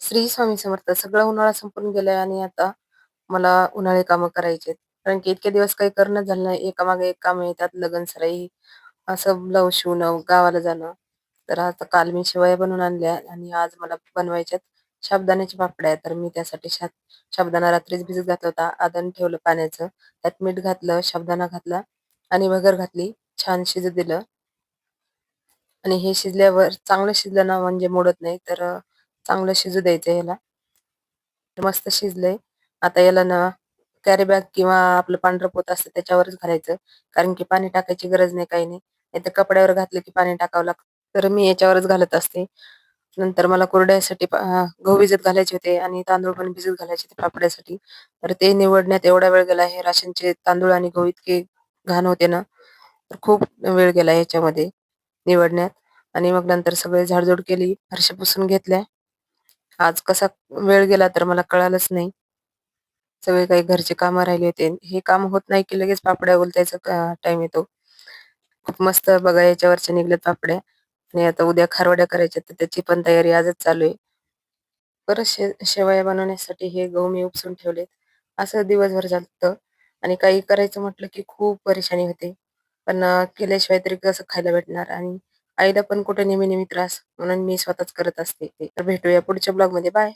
श्री स्वामी समर्थ. सगळा उन्हाळा संपून गेलाय आणि आता मला उन्हाळी कामं करायची आहेत. कारण की इतके दिवस काही करणंच झालं नाही. एकामागे एक कामं येतात. लगनसराई, असं ब्लाऊज शिवणं, गावाला जाणं. तर आता काल मी शेवया बनवून आणल्या आणि आज मला बनवायच्यात साबुदाण्याच्या पापड्या. तर मी त्यासाठी साबुदाणा रात्रीच भिजत घातला होता. आधण ठेवलं पाण्याचं. त्यात मीठ घातलं, साबुदाणा घातला आणि भगर घातली. छान शिजू दिलं आणि हे शिजल्यावर चांगलं शिजलं ना म्हणजे मोडत नाही. तर चांगलं शिजू द्यायचं ह्याला. मस्त शिजलंय. आता याला ना कॅरी बॅग किंवा आपलं पांढरं पोतं असतं त्याच्यावरच घालायचं. कारण की पाणी टाकायची गरज नाही, काही नाही. नाहीतर कपड्यावर घातलं की पाणी टाकावं लागतं. तर मी याच्यावरच घालत असते. नंतर मला कुरडयासाठी गहू भिजत घालायचे होते आणि तांदूळ पण भिजत घालायचे होते पापड्यासाठी. तर ते निवडण्यात एवढा वेळ गेला. हे राशनचे तांदूळ आणि गहू इतके घाण होते ना, तर खूप वेळ गेला ह्याच्यामध्ये निवडण्यात. आणि मग नंतर सगळे झाडझूड केली, फरशा पुसून घेतल्या. आज कसा वेळ गेला तर मला कळालंच नाही. सगळे काही घरचे कामं राहिले होते. हे काम होत नाही की लगेच पापड्या उलटायचा टाईम येतो. खूप मस्त बघा याच्यावरच्या निघल्यात पापड्या आणि आता उद्या खारवड्या करायच्या तर त्याची पण तयारी आजच चालू आहे. परत शेवया बनवण्यासाठी हे गहू मी उपसून ठेवलेत. असं दिवसभर चालतं आणि काही करायचं म्हटलं की खूप परेशानी होते. पण केल्याशिवाय तरी कसं खायला भेटणार आणि आईला पण कुठे नेहमी-नेहमी त्रास म्हणून मी स्वतःच करत असते. तर भेटूया पुढच्या ब्लॉगमध्ये. बाय.